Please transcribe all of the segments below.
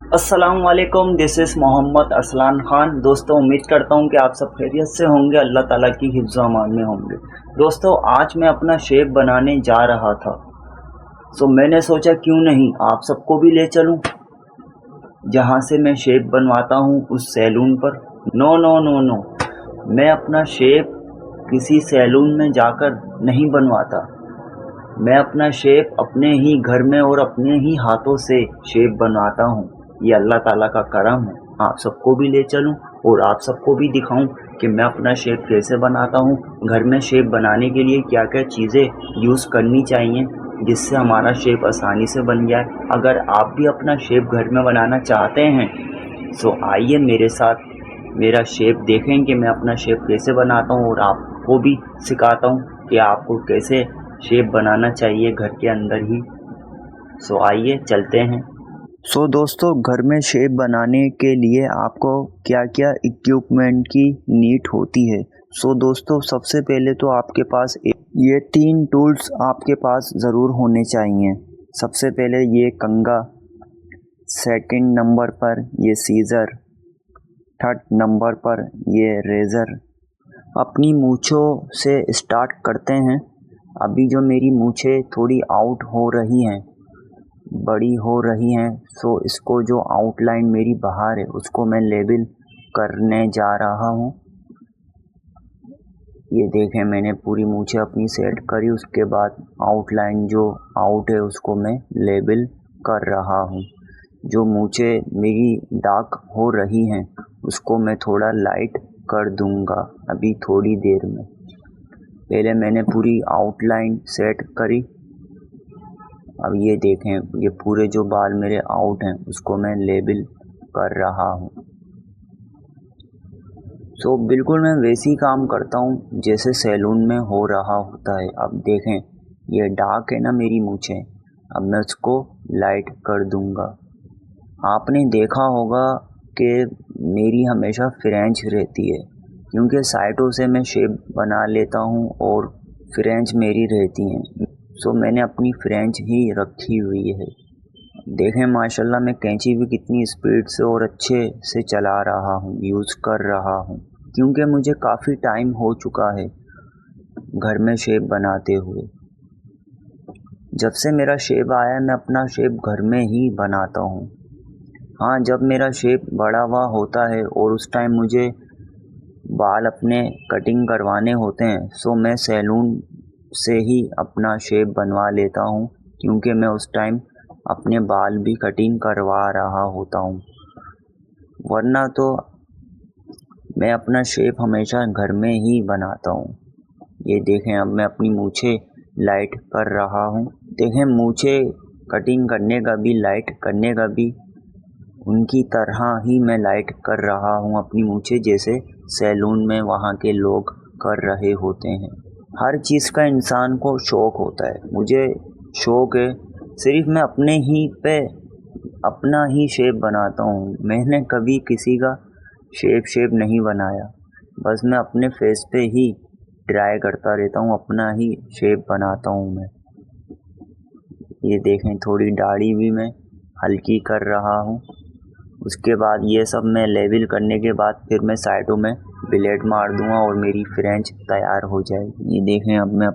अस्सलाम वालेकुम, this is Mohammad Arsalan Khan. दोस्तों, उम्मीद करता हूँ कि आप सब खैरियत से होंगे, अल्लाह ताला की हिफ्ज़ अमान में होंगे। दोस्तों, आज मैं अपना शेव बनाने जा रहा था, मैंने सोचा क्यों नहीं आप सबको भी ले चलूँ जहाँ से मैं शेव बनवाता हूँ उस सैलून पर। नो नो नो नो, मैं अपना शेव किसी सैलून में जाकर नहीं बनवाता। मैं अपना शेव अपने ही घर में और अपने ही हाथों से शेव बनवाता हूँ। ये अल्लाह ताला का करम है। आप सबको भी ले चलूँ और आप सबको भी दिखाऊं कि मैं अपना शेव कैसे बनाता हूँ। घर में शेव बनाने के लिए क्या क्या चीज़ें यूज़ करनी चाहिए जिससे हमारा शेव आसानी से बन जाए। अगर आप भी अपना शेव घर में बनाना चाहते हैं आइए मेरे साथ मेरा शेव देखें कि मैं अपना शेव कैसे बनाता हूँ और आपको भी सिखाता हूँ कि आपको कैसे शेप बनाना चाहिए घर के अंदर ही। आइए चलते हैं। दोस्तों, घर में शेप बनाने के लिए आपको क्या क्या इक्विपमेंट की नीड होती है। दोस्तों, सबसे पहले तो आपके पास ये 3 टूल्स आपके पास ज़रूर होने चाहिए। सबसे पहले ये कंघा, सेकंड नंबर पर ये सीज़र, थर्ड नंबर पर ये रेज़र। अपनी मूंछों से स्टार्ट करते हैं। अभी जो मेरी मूंछें थोड़ी आउट हो रही हैं, बड़ी हो रही हैं, इसको जो आउटलाइन मेरी बाहर है उसको मैं लेबल करने जा रहा हूँ। ये देखें, मैंने पूरी मूंछें अपनी सेट करी, उसके बाद आउटलाइन जो आउट है उसको मैं लेबल कर रहा हूँ। जो मूंछें मेरी डार्क हो रही हैं उसको मैं थोड़ा लाइट कर दूंगा अभी थोड़ी देर में। पहले मैंने पूरी आउटलाइन सेट करी। अब ये देखें, ये पूरे जो बाल मेरे आउट हैं उसको मैं लेबल कर रहा हूँ। बिल्कुल मैं वैसे ही काम करता हूँ जैसे सैलून में हो रहा होता है। अब देखें, ये डार्क है ना मेरी मूंछें, अब मैं उसको लाइट कर दूंगा। आपने देखा होगा कि मेरी हमेशा फ्रेंच रहती है क्योंकि साइडों से मैं शेप बना लेता हूँ और फ्रेंच मेरी रहती हैं। मैंने अपनी फ्रेंच ही रखी हुई है। देखें, माशाल्लाह मैं कैंची भी कितनी स्पीड से और अच्छे से चला रहा हूँ, यूज़ कर रहा हूँ क्योंकि मुझे काफ़ी टाइम हो चुका है घर में शेप बनाते हुए। जब से मेरा शेप आया मैं अपना शेप घर में ही बनाता हूँ। हाँ, जब मेरा शेप बड़ा हुआ होता है और उस टाइम मुझे बाल अपने कटिंग करवाने होते हैं मैं सैलून से ही अपना शेप बनवा लेता हूँ क्योंकि मैं उस टाइम अपने बाल भी कटिंग करवा रहा होता हूँ। वरना तो मैं अपना शेप हमेशा घर में ही बनाता हूँ। ये देखें, अब मैं अपनी मूछें लाइट कर रहा हूँ। देखें, मूछें कटिंग करने का भी लाइट करने का भी उनकी तरह ही मैं लाइट कर रहा हूँ अपनी मूछें, जैसे सैलून में वहाँ के लोग कर रहे होते हैं। हर चीज़ का इंसान को शौक़ होता है। मुझे शौक़ है, सिर्फ मैं अपने ही पे अपना ही शेप बनाता हूँ। मैंने कभी किसी का शेप नहीं बनाया, बस मैं अपने फेस पे ही ट्राई करता रहता हूँ, अपना ही शेप बनाता हूँ मैं। ये देखें, थोड़ी दाढ़ी भी मैं हल्की कर रहा हूँ। उसके बाद ये सब मैं लेवल करने के बाद फिर मैं साइडों में ब्लेड मार दूंगा और मेरी फ्रेंच तैयार हो जाएगी। ये देखें, अब मैं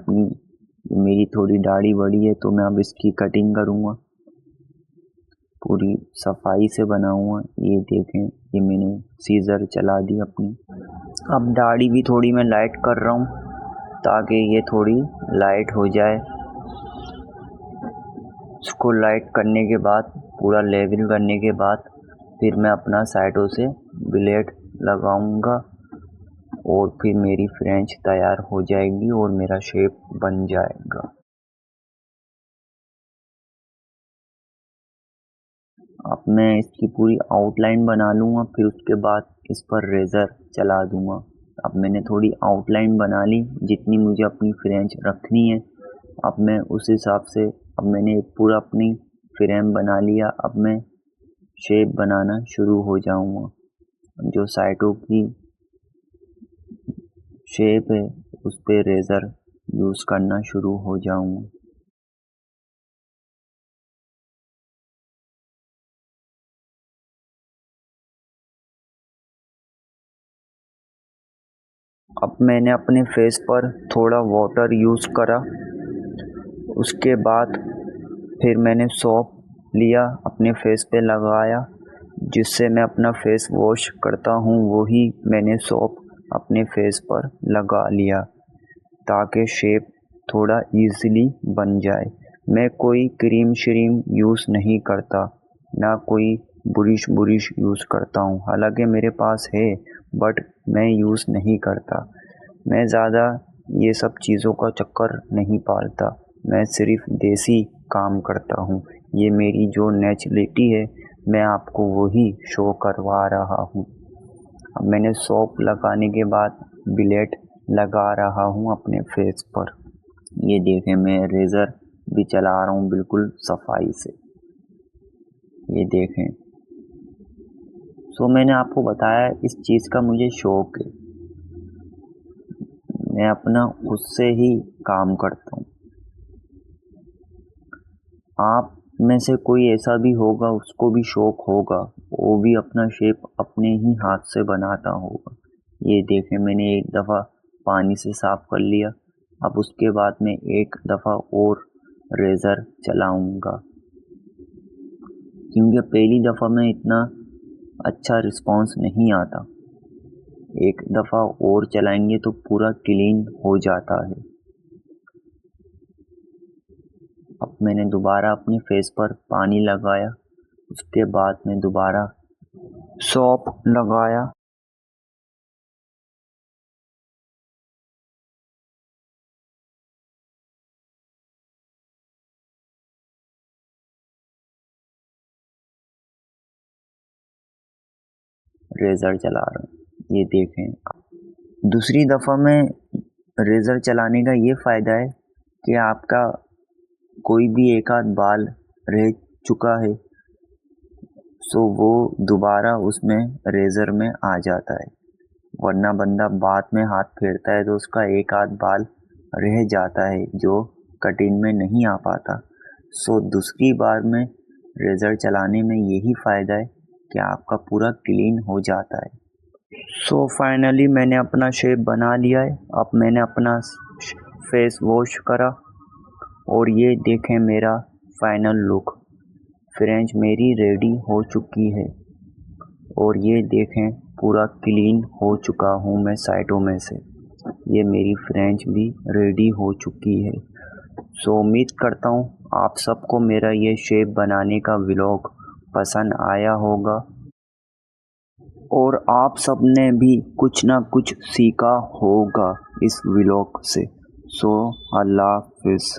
मेरी थोड़ी दाढ़ी बड़ी है तो मैं अब इसकी कटिंग करूँगा, पूरी सफाई से बनाऊँगा। ये देखें, ये मैंने सीज़र चला दी अपनी। अब दाढ़ी भी थोड़ी मैं लाइट कर रहा हूँ ताकि ये थोड़ी लाइट हो जाए। इसको लाइट करने के बाद, पूरा लेवल करने के बाद फिर मैं अपना साइडों से ब्लेड लगाऊंगा और फिर मेरी फ्रेंच तैयार हो जाएगी और मेरा शेप बन जाएगा। अब मैं इसकी पूरी आउटलाइन बना लूँगा, फिर उसके बाद इस पर रेज़र चला दूँगा। अब मैंने थोड़ी आउटलाइन बना ली जितनी मुझे अपनी फ्रेंच रखनी है। अब मैं उस हिसाब से, अब मैंने पूरा अपनी फ्रेम बना लिया। अब मैं शेप बनाना शुरू हो जाऊँगा। जो साइडों की शेप है उस पे रेज़र यूज़ करना शुरू हो जाऊँगा। अब मैंने अपने फेस पर थोड़ा वाटर यूज़ करा, उसके बाद फिर मैंने सोप लिया, अपने फेस पे लगाया, जिससे मैं अपना फेस वॉश करता हूँ वही मैंने सोप अपने फेस पर लगा लिया ताकि शेप थोड़ा इजीली बन जाए। मैं कोई क्रीम श्रीम यूज़ नहीं करता, ना कोई बुरिश यूज़ करता हूँ। हालांकि मेरे पास है बट मैं यूज़ नहीं करता। मैं ज़्यादा ये सब चीज़ों का चक्कर नहीं पालता, मैं सिर्फ देसी काम करता हूँ। ये मेरी जो नेचुरलिटी है मैं आपको वही शो करवा रहा हूँ। अब मैंने सोप लगाने के बाद ब्लेड लगा रहा हूँ अपने फेस पर। ये देखें, मैं रेज़र भी चला रहा हूँ बिल्कुल सफाई से। ये देखें। मैंने आपको बताया इस चीज़ का मुझे शौक है, मैं अपना खुद से ही काम करता हूँ। आप में से कोई ऐसा भी होगा, उसको भी शौक होगा, वो भी अपना शेप अपने ही हाथ से बनाता होगा। ये देखें, मैंने एक दफ़ा पानी से साफ कर लिया। अब उसके बाद में एक दफ़ा और रेज़र चलाऊँगा, क्योंकि पहली दफ़ा में इतना अच्छा रिस्पॉन्स नहीं आता। एक दफ़ा और चलाएंगे तो पूरा क्लीन हो जाता है। अब मैंने दोबारा अपने फेस पर पानी लगाया, उसके बाद में दोबारा सोप लगाया। रेज़र चला रहा हूँ, ये देखें। दूसरी दफ़ा में रेज़र चलाने का ये फ़ायदा है कि आपका कोई भी एक आध बाल रह चुका है वो दोबारा उसमें रेज़र में आ जाता है, वरना बंदा बाद में हाथ फेरता है तो उसका एक आध बाल रह जाता है जो कटिंग में नहीं आ पाता। दूसरी बार में रेज़र चलाने में यही फ़ायदा है कि आपका पूरा क्लीन हो जाता है। फाइनली मैंने अपना शेप बना लिया है। अब मैंने अपना फेस वॉश करा और ये देखें मेरा फाइनल लुक। फ्रेंच मेरी रेडी हो चुकी है और ये देखें पूरा क्लीन हो चुका हूँ मैं साइडों में से। ये मेरी फ्रेंच भी रेडी हो चुकी है। उम्मीद करता हूँ आप सबको मेरा ये शेप बनाने का व्लॉग पसंद आया होगा और आप सब ने भी कुछ ना कुछ सीखा होगा इस व्लॉग से। अल्लाह हाफ़िज़।